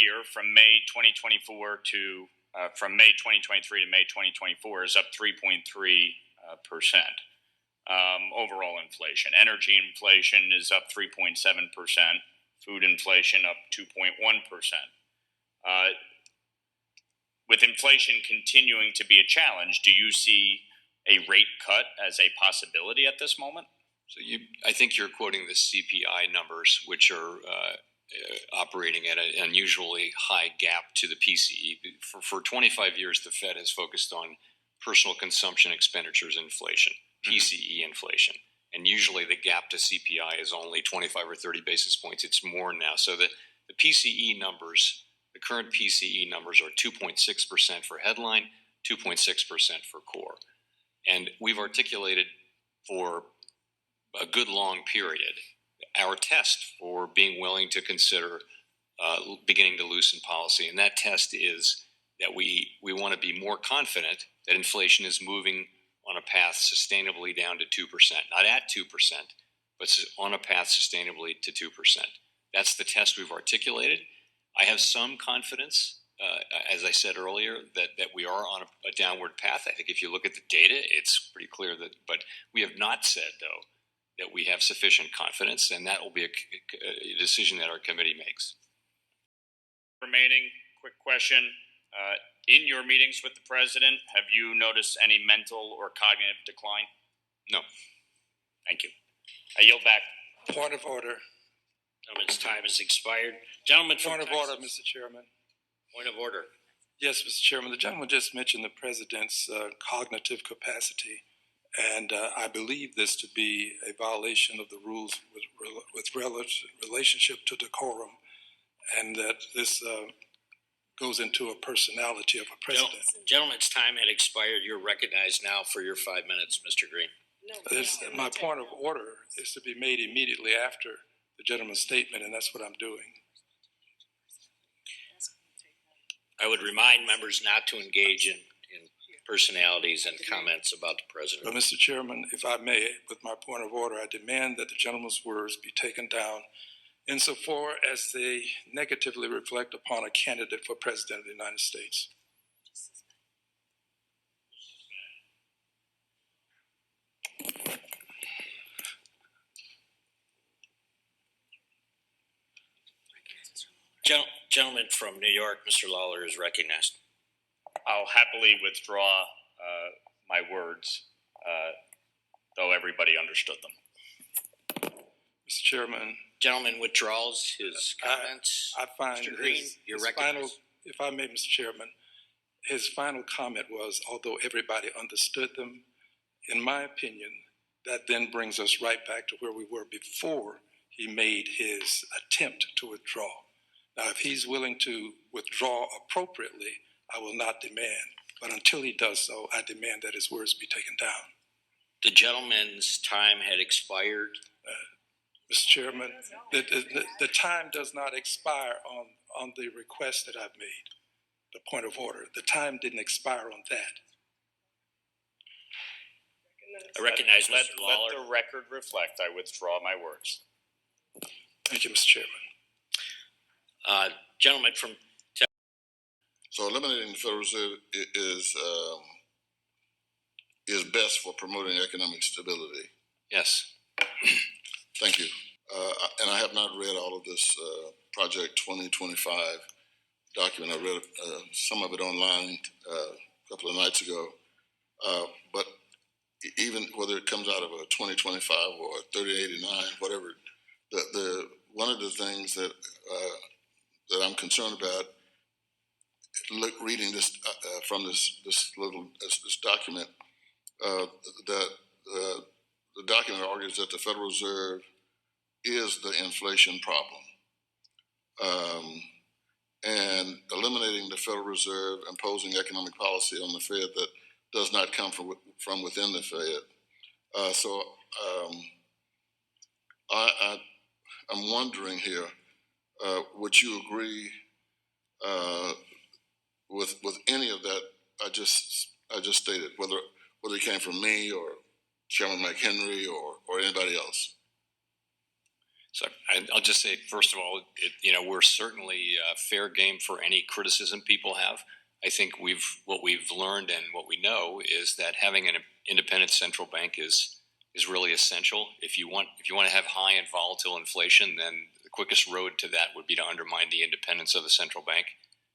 year from May 2024 to from May 2023 to May 2024 is up 3.3%. Overall inflation. Energy inflation is up 3.7%. Food inflation up 2.1%. With inflation continuing to be a challenge, do you see a rate cut as a possibility at this moment? So I think you're quoting the CPI numbers, which are operating at an unusually high gap to the PCE. For 25 years, the Fed has focused on personal consumption expenditures inflation, PCE inflation. And usually the gap to CPI is only 25 or 30 basis points. It's more now. So the PCE numbers, the current PCE numbers are 2.6% for headline, 2.6% for core. And we've articulated for a good long period our test for being willing to consider beginning to loosen policy. And that test is that we want to be more confident that inflation is moving on a path sustainably down to 2%, not at 2%, but on a path sustainably to 2%. That's the test we've articulated. I have some confidence, as I said earlier, that we are on a downward path. I think if you look at the data, it's pretty clear that, but we have not said, though, that we have sufficient confidence, and that will be a decision that our committee makes. Remaining quick question. In your meetings with the president, have you noticed any mental or cognitive decline? No. Thank you. I yield back. Point of order. Gentleman's time has expired. Gentleman from Point of Texas. order, Mr. Chairman. Point of order. Yes, Mr. Chairman. The gentleman just mentioned the president's cognitive capacity, and I believe this to be a violation of the rules with relationship to decorum, and that this goes into a personality of a president. Gentleman's time had expired. You're recognized now for your 5 minutes, Mr. Green. My point of order is to be made immediately after the gentleman's statement, and that's what I'm doing. I would remind members not to engage in personalities and comments about the president. But Mr. Chairman, if I may, with my point of order, I demand that the gentleman's words be taken down insofar as they negatively reflect upon a candidate for President of the United States. Gentleman from New York, Mr. Lawler, is recognized. I'll happily withdraw my words, though everybody understood them. Mr. Chairman. Gentleman withdraws his comments. I find Mr. Green, you're recognized. If I may, Mr. Chairman, his final comment was, although everybody understood them, in my opinion, that then brings us right back to where we were before he made his attempt to withdraw. Now, if he's willing to withdraw appropriately, I will not demand. But until he does so, I demand that his words be taken down. The gentleman's time had expired. Mr. Chairman, the time does not expire on the request that I've made, the point of order. The time didn't expire on that. I recognize Mr. Lawler. Let the record reflect I withdraw my words. Thank you, Mr. Chairman. Gentleman from Texas. So eliminating the Federal Reserve is best for promoting economic stability. Yes. Thank you. And I have not read all of this Project 2025 document. I read some of it online a couple of nights ago. But even whether it comes out of a 2025 or a 3089, whatever, one of the things that I'm concerned about, reading this from this document, that the document argues that the Federal Reserve is the inflation problem, and eliminating the Federal Reserve, imposing economic policy on the Fed that does not come from within the Fed. So I'm wondering here, would you agree with any of that I just stated, whether it came from me or Chairman McHenry or anybody else? So I'll just say, first of all, we're certainly fair game for any criticism people have. I think what we've learned and what we know is that having an independent central bank is really essential. If you want to have high and volatile inflation, then the quickest road to that would be to undermine the independence of the central bank,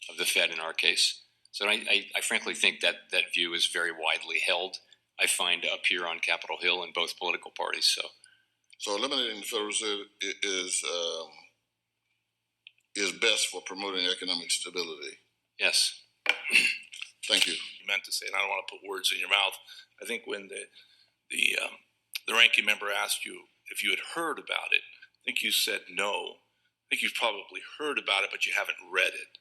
of the Fed in our case. So I frankly think that view is very widely held. I find up here on Capitol Hill in both political parties. So eliminating the Federal Reserve is best for promoting economic stability. Yes. Thank you. You meant to say, and I don't want to put words in your mouth. I think when the ranking member asked you if you had heard about it, I think you said no. I think you've probably heard about it, but you haven't read it.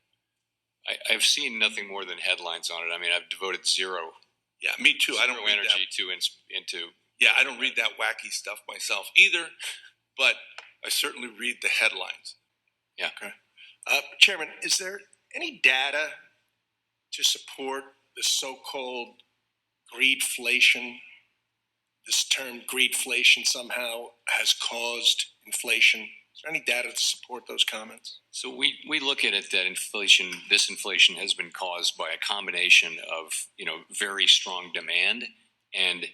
I've seen nothing more than headlines on it. I mean, I've devoted zero. Yeah, me too. I don't read energy that. into. Yeah, I don't read that wacky stuff myself either, but I certainly read the headlines. Yeah. Okay. Chairman, is there any data to support the so-called greedflation? This term greedflation somehow has caused inflation. Is there any data to support those comments? So we look at it that this inflation has been caused by a combination of very strong demand and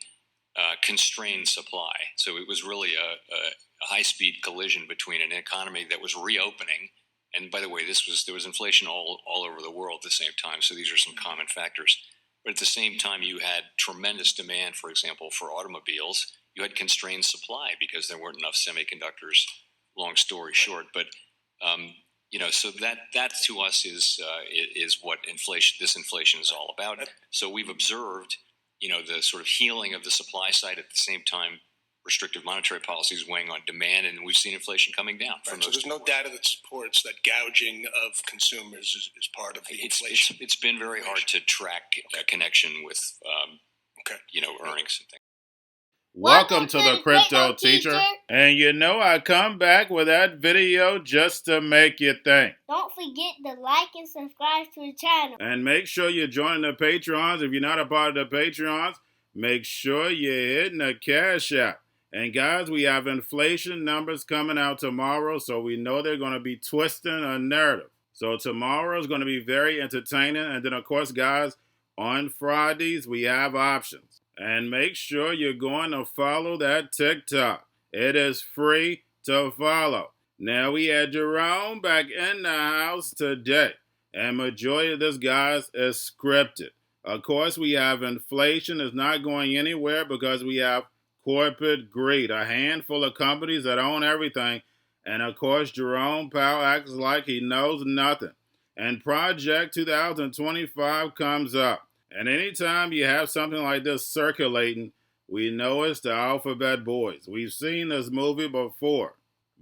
constrained supply. So it was really a high-speed collision between an economy that was reopening, and by the way, there was inflation all over the world at the same time. So these are some common factors. But at the same time, you had tremendous demand, for example, for automobiles. You had constrained supply because there weren't enough semiconductors. Long story short, but so that to us is what this inflation is all about. So we've observed, the sort of healing of the supply side at the same time. Restrictive monetary policies weighing on demand, and we've seen inflation coming down. Right, so there's no data that supports that gouging of consumers is part of the inflation. It's been very hard to track a connection with, earnings and things. Welcome to the Crypto Teacher. And I come back with that video just to make you think. Don't forget to like and subscribe to the channel. And make sure you're joining the Patreons. If you're not a part of the Patreons, make sure you're hitting the Cash App. And guys, we have inflation numbers coming out tomorrow, so we know they're going to be twisting a narrative. So tomorrow is going to be very entertaining. And then, of course, guys, on Fridays, we have options. And make sure you're going to follow that TikTok. It is free to follow. Now, we had Jerome back in the house today. And majority of this, guys, is scripted. Of course, we have inflation is not going anywhere because we have corporate greed, a handful of companies that own everything. And of course, Jerome Powell acts like he knows nothing. And Project 2025 comes up. And anytime you have something like this circulating, we know it's the Alphabet Boys. We've seen this movie before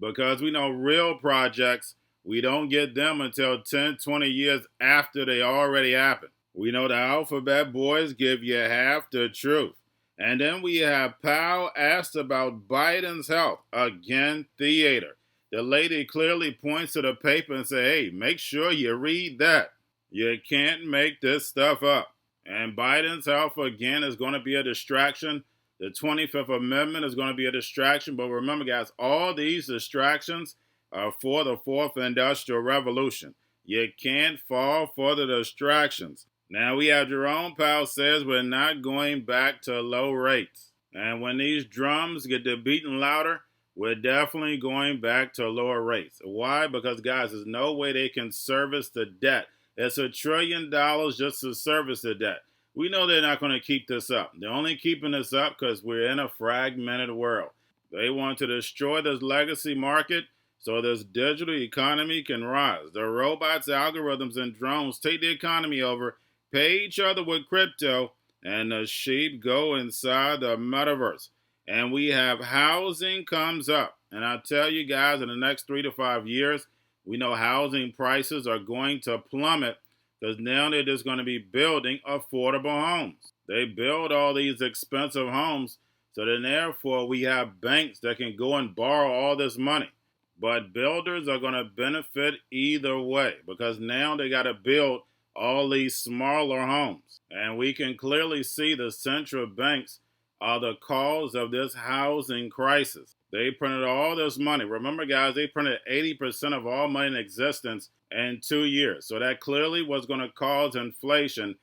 because we know real projects, we don't get them until 10, 20 years after they already happened. We know the Alphabet Boys give you half the truth. And then we have Powell asked about Biden's health. Again, theater. The lady clearly points to the paper and says, hey, make sure you read that. You can't make this stuff up. And Biden's health, again, is going to be a distraction. The 25th Amendment is going to be a distraction. But remember, guys, all these distractions are for the fourth industrial revolution. You can't fall for the distractions. Now we have Jerome Powell says we're not going back to low rates. And when these drums get to beating louder, we're definitely going back to lower rates. Why? Because, guys, there's no way they can service the debt. It's $1 trillion just to service the debt. We know they're not going to keep this up. They're only keeping this up because we're in a fragmented world. They want to destroy this legacy market so this digital economy can rise. The robots, algorithms, and drones take the economy over, pay each other with crypto, and the sheep go inside the metaverse. And we have housing comes up. And I tell you guys, in the next 3 to 5 years, we know housing prices are going to plummet because now they're just going to be building affordable homes. They build all these expensive homes, so then therefore we have banks that can go and borrow all this money. But builders are going to benefit either way because now they got to build all these smaller homes. And we can clearly see the central banks are the cause of this housing crisis. They printed all this money. Remember, guys, they printed 80% of all money in existence in 2 years. So that clearly was going to cause inflation.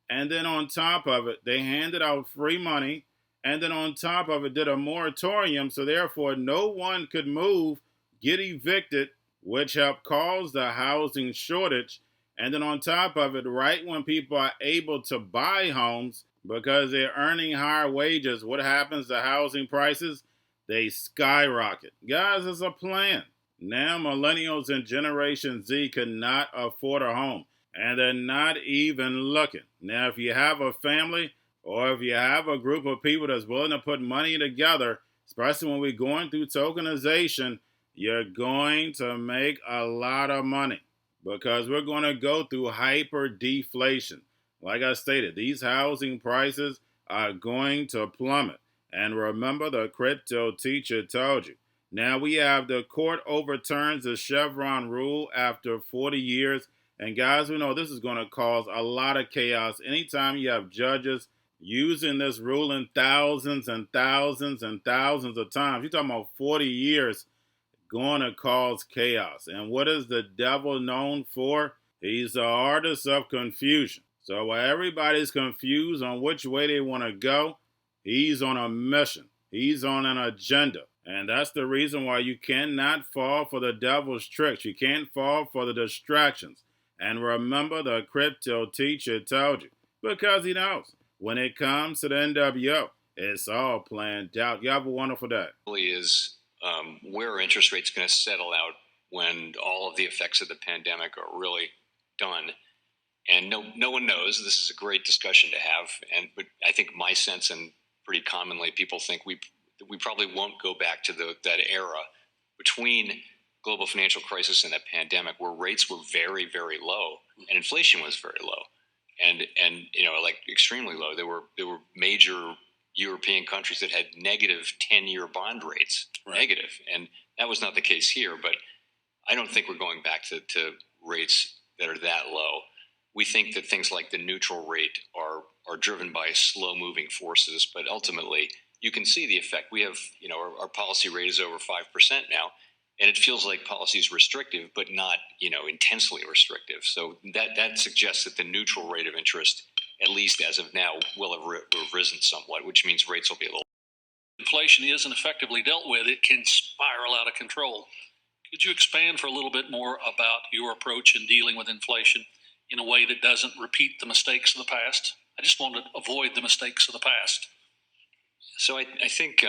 And then on top of it, they handed out free money. And then on top of it, did a moratorium. So therefore, no one could move, get evicted, which helped cause the housing shortage. And then on top of it, right when people are able to buy homes because they're earning higher wages, what happens to housing prices? They skyrocket. Guys, it's a plan. Now millennials and Generation Z cannot afford a home, and they're not even looking. Now, if you have a family or if you have a group of people that's willing to put money together, especially when we're going through tokenization, you're going to make a lot of money because we're going to go through hyper deflation. Like I stated, these housing prices are going to plummet. And remember, the crypto teacher told you. Now we have the court overturns the Chevron rule after 40 years. And guys, we know this is going to cause a lot of chaos. Anytime you have judges using this rule in thousands and thousands and thousands of times, you're talking about 40 years, going to cause chaos. And what is the devil known for? He's the artist of confusion. So while everybody's confused on which way they want to go, he's on a mission. He's on an agenda. And that's the reason why you cannot fall for the devil's tricks. You can't fall for the distractions. And remember, the crypto teacher told you. Because he knows. When it comes to the NWO, it's all planned out. You have a wonderful day. Really is where interest rates going to settle out when all of the effects of the pandemic are really done. And no one knows. This is a great discussion to have. But I think my sense, and pretty commonly people think we probably won't go back to that era between global financial crisis and that pandemic where rates were very, very low and inflation was very low and like extremely low. There were major European countries that had negative 10-year bond rates, right. Negative. And that was not the case here, but I don't think we're going back to rates that are that low. We think that things like the neutral rate are driven by slow moving forces, but ultimately you can see the effect. We have, our policy rate is over 5% now, and it feels like policy is restrictive, but not, intensely restrictive. So that suggests that the neutral rate of interest, at least as of now, will have risen somewhat, which means rates will be a little. Inflation isn't effectively dealt with, it can spiral out of control. Could you expand for a little bit more about your approach in dealing with inflation in a way that doesn't repeat the mistakes of the past? I just want to avoid the mistakes of the past. So I think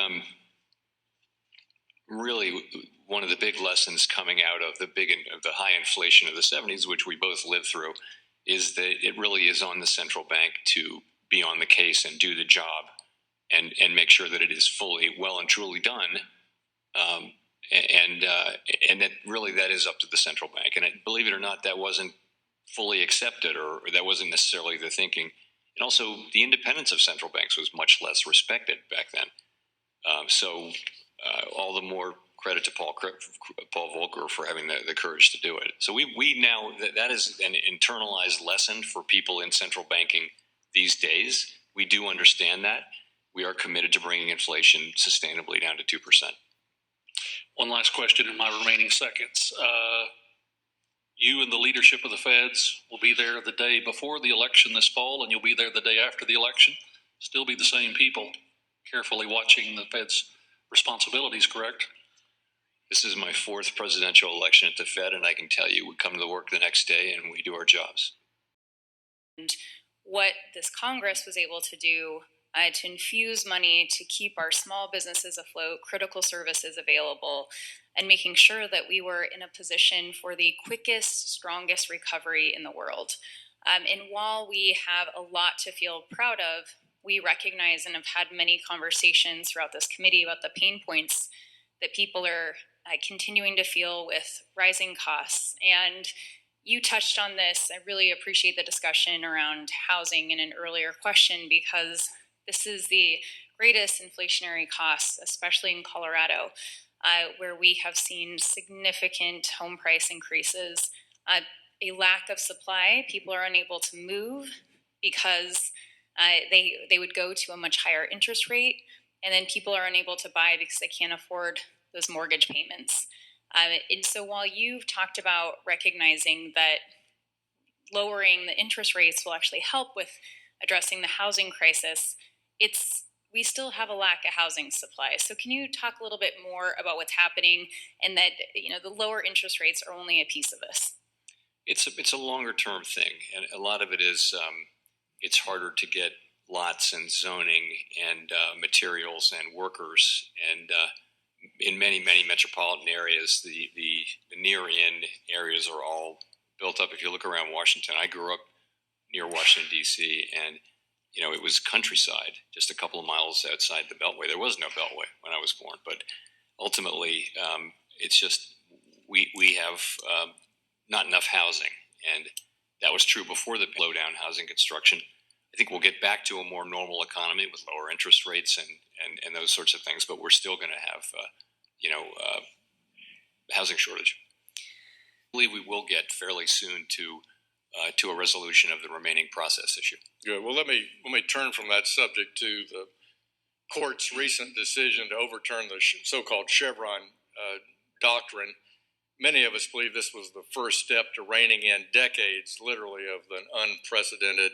really one of the big lessons coming out of the high inflation of the 70s, which we both lived through, is that it really is on the central bank to be on the case and do the job and make sure that it is fully, well and truly done. And that really that is up to the central bank. And believe it or not, that wasn't fully accepted or that wasn't necessarily the thinking. And also the independence of central banks was much less respected back then. So all the more credit to Paul Volcker for having the courage to do it. So we now, that is an internalized lesson for people in central banking these days. We do understand that. We are committed to bringing inflation sustainably down to 2%. One last question in my remaining seconds. You and the leadership of the Feds will be there the day before the election this fall, and you'll be there the day after the election. Still be the same people, carefully watching the Fed's responsibilities, correct? This is my fourth presidential election at the Fed, and I can tell you we come to work the next day and we do our jobs. And what this Congress was able to do to infuse money to keep our small businesses afloat, critical services available, and making sure that we were in a position for the quickest, strongest recovery in the world. And while we have a lot to feel proud of, we recognize and have had many conversations throughout this committee about the pain points that people are continuing to feel with rising costs. And you touched on this. I really appreciate the discussion around housing in an earlier question, because this is the greatest inflationary costs, especially in Colorado, where we have seen significant home price increases, a lack of supply. People are unable to move because they would go to a much higher interest rate. and then people are unable to buy because they can't afford those mortgage payments. And so while you've talked about recognizing that lowering the interest rates will actually help with addressing the housing crisis, we still have a lack of housing supply. So can you talk a little bit more about what's happening, and that the lower interest rates are only a piece of this? It's a longer term thing, and a lot of it is it's harder to get lots and zoning and materials and workers, and in many metropolitan areas, the near in areas are all built up. If you look around Washington, I grew up near Washington D.C. and it was countryside, just a couple of miles outside the Beltway. There was no Beltway when I was born, but ultimately, it's just we have not enough housing, and that was true before the blowdown housing construction. I think we'll get back to a more normal economy with lower interest rates and those sorts of things, but we're still going to have housing shortage. I believe we will get fairly soon to a resolution of the remaining process issue. Good. Well, let me turn from that subject to the court's recent decision to overturn the so-called Chevron doctrine. Many of us believe this was the first step to reining in decades, literally, of an unprecedented,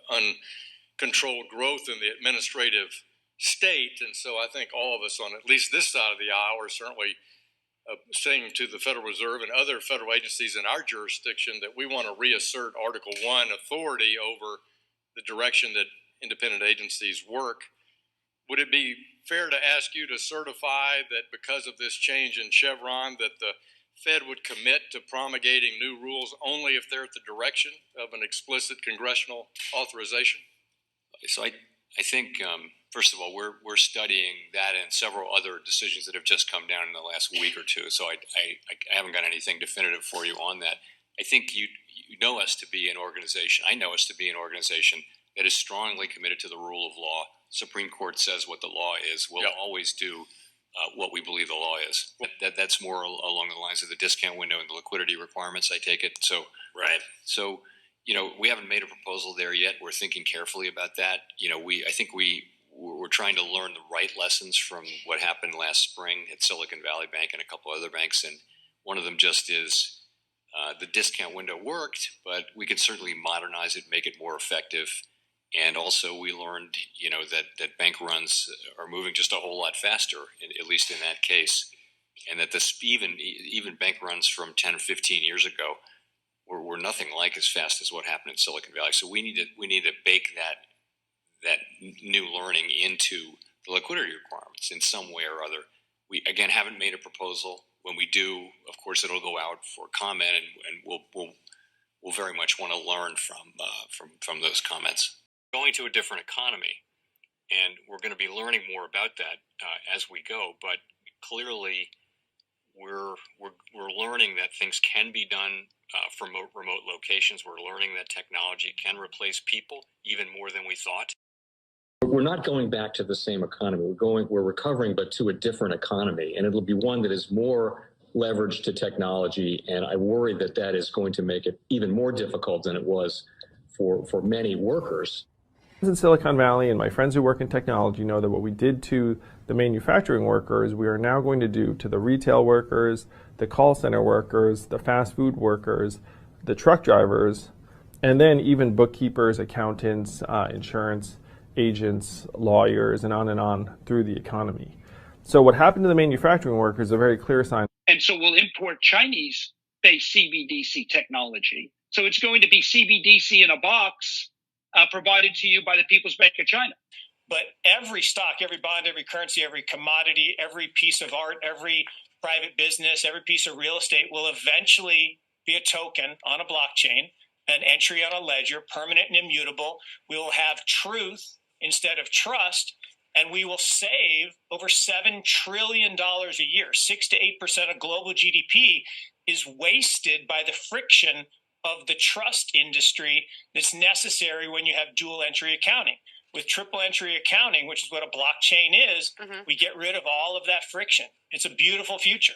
uncontrolled growth in the administrative state. And so I think all of us on at least this side of the aisle are certainly saying to the Federal Reserve and other federal agencies in our jurisdiction that we want to reassert Article 1 authority over the direction that independent agencies work. Would it be fair to ask you to certify that because of this change in Chevron that the Fed would commit to promulgating new rules only if they're at the direction of an explicit congressional authorization? So I think, first of all, we're studying that and several other decisions that have just come down in the last week or two. So I haven't got anything definitive for you on that. I think you know us to be an organization. I know us to be an organization that is strongly committed to the rule of law. Supreme Court says what the law is. We'll always do what we believe the law is. That's more along the lines of the discount window and the liquidity requirements, I take it. So Right. So we haven't made a proposal there yet. We're thinking carefully about that. I think we're trying to learn the right lessons from what happened last spring at Silicon Valley Bank and a couple other banks. And one of them just is the discount window worked, but we could certainly modernize it, make it more effective. And also we learned, that bank runs are moving just a whole lot faster, at least in that case. And that even bank runs from 10 or 15 years ago were nothing like as fast as what happened in Silicon Valley. So we need to bake that new learning into the liquidity requirements in some way or other. We again haven't made a proposal. When we do, of course, it'll go out for comment, and we'll very much want to learn from those comments. Going to a different economy, and we're going to be learning more about that as we go. But clearly, we're learning that things can be done from remote locations. We're learning that technology can replace people even more than we thought. We're not going back to the same economy. We're recovering, but to a different economy, and it'll be one that is more leveraged to technology. And I worry that is going to make it even more difficult than it was for many workers. In Silicon Valley, and my friends who work in technology know that what we did to the manufacturing workers, we are now going to do to the retail workers, the call center workers, the fast food workers, the truck drivers, and then even bookkeepers, accountants, insurance agents, lawyers, and on through the economy. So what happened to the manufacturing workers is a very clear sign. And so we'll import Chinese-based CBDC technology. So it's going to be CBDC in a box provided to you by the People's Bank of China. But every stock, every bond, every currency, every commodity, every piece of art, every private business, every piece of real estate will eventually be a token on a blockchain, an entry on a ledger, permanent and immutable. We will have truth instead of trust, and we will save over $7 trillion a year. 6 to 8% of global GDP is wasted by the friction of the trust industry that's necessary when you have dual entry accounting. With triple entry accounting, which is what a blockchain is, we get rid of all of that friction. It's a beautiful future.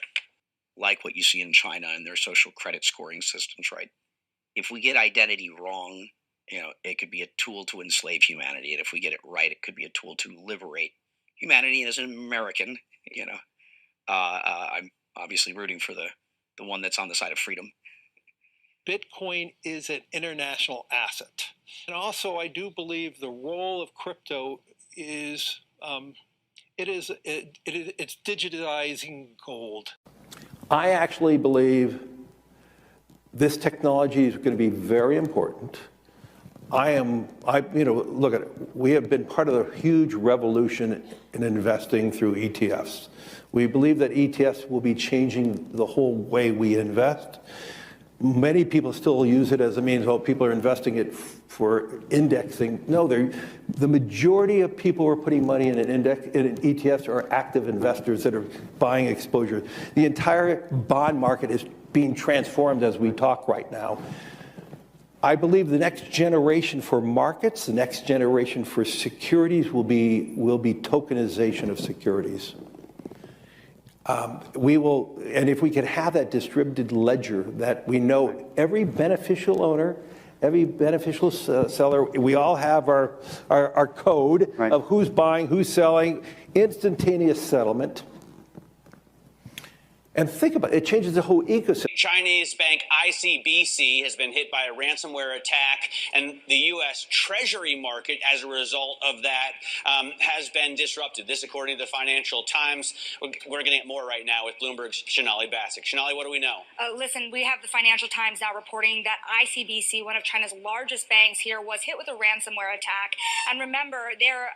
Like what you see in China and their social credit scoring systems, right? If we get identity wrong, it could be a tool to enslave humanity. And if we get it right, it could be a tool to liberate humanity, and as an American, I'm obviously rooting for the one that's on the side of freedom. Bitcoin is an international asset. And also, I do believe the role of crypto is it's digitizing gold. I actually believe this technology is going to be very important. Look at it. We have been part of a huge revolution in investing through ETFs. We believe that ETFs will be changing the whole way we invest. Many people still use it as a means, people are investing it for indexing. No, the majority of people who are putting money in in ETFs are active investors that are buying exposure. The entire bond market is being transformed as we talk right now. I believe the next generation for markets, the next generation for securities will be tokenization of securities. And if we could have that distributed ledger that we know every beneficial owner, every beneficial seller, we all have our code of who's buying, who's selling, instantaneous settlement. And think about it, it changes the whole ecosystem. Chinese bank ICBC has been hit by a ransomware attack, and the U.S. Treasury market, as a result of that, has been disrupted. This, according to the Financial Times. We're getting it more right now with Bloomberg's Shonali Bassick. Shonali, what do we know? Listen, we have the Financial Times now reporting that ICBC, one of China's largest banks here, was hit with a ransomware attack. And remember, they're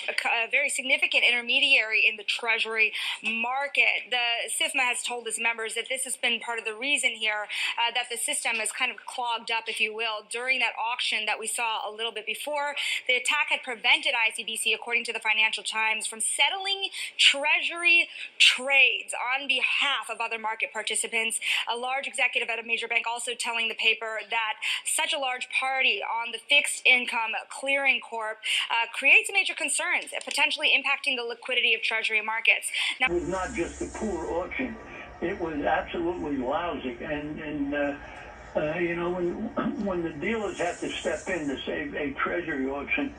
a very significant intermediary in the Treasury market. The SIFMA has told its members that this has been part of the reason here that the system is kind of clogged up, if you will, during that auction that we saw a little bit before. The attack had prevented ICBC, according to the Financial Times, from settling Treasury trades on behalf of other market participants. A large executive at a major bank also telling the paper that such a large party on the fixed income clearing corp creates major concerns, potentially impacting the liquidity of Treasury markets. Now, it was not just a poor auction. It was absolutely lousy, and when the dealers have to step in to save a treasury auction,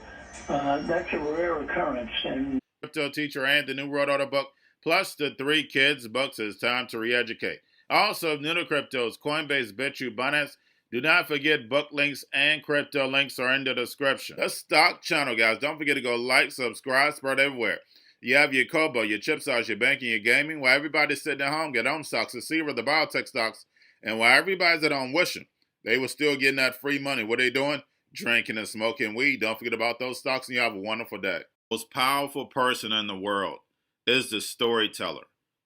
that's a rare occurrence. And Cryptoteacher and the New World Order book, plus the 3 kids books. It's time to re-educate. Also, new to cryptos, Coinbase, Bitrue, Binance. Do not forget book links and crypto links are in the description. The stock channel, guys. Don't forget to go like, subscribe, spread everywhere. You have your Kobo, your chip stocks, your banking, your gaming. While everybody's sitting at home, get on stocks, the Seaver, the biotech stocks. And while everybody's at home wishing, they were still getting that free money. What are they doing? Drinking and smoking weed. Don't forget about those stocks, and you have a wonderful day. The most powerful person in the world is the storyteller.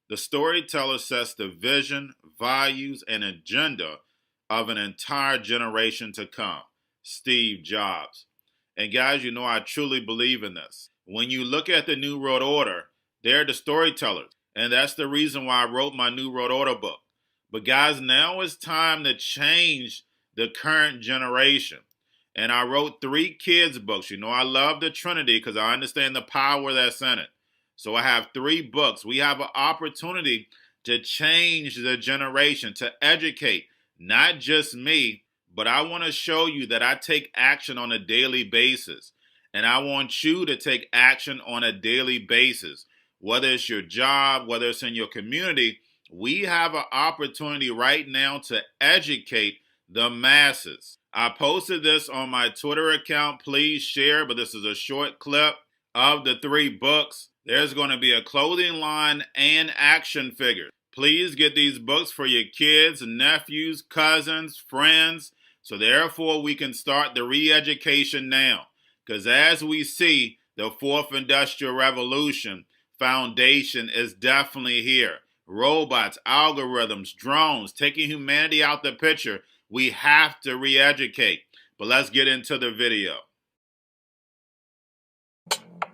The storyteller sets the vision, values, and agenda of an entire generation to come. Steve Jobs. And guys, you know I truly believe in this. When you look at the New World Order, they're the storytellers. And that's the reason why I wrote my New World Order book. But guys, now it's time to change the current generation. And I wrote 3 kids books. You know, I love the Trinity because I understand the power that's in it. So I have 3 books. We have an opportunity to change the generation, to educate, not just me, but I want to show you that I take action on a daily basis. And I want you to take action on a daily basis. Whether it's your job, whether it's in your community, we have an opportunity right now to educate the masses. I posted this on my Twitter account. Please share, but this is a short clip of the 3 books. There's going to be a clothing line and action figures. Please get these books for your kids, nephews, cousins, friends, so therefore we can start the re-education now. Because as we see, the 4th Industrial Revolution foundation is definitely here. Robots, algorithms, drones, taking humanity out the picture. We have to re-educate. But let's get into the video.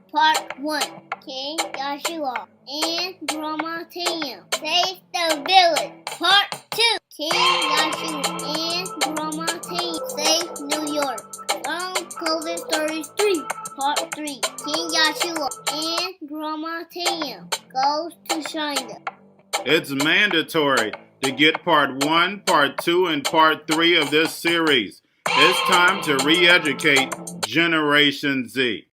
Part 1. King Joshua and Grandma Tam save the village. Part 2. King Joshua and Grandma Tam save New York from COVID-33. Part 3. King Joshua and Grandma Tam goes to China. It's mandatory to get part 1, part 2, and part 3 of this series. It's time to re-educate Generation Z.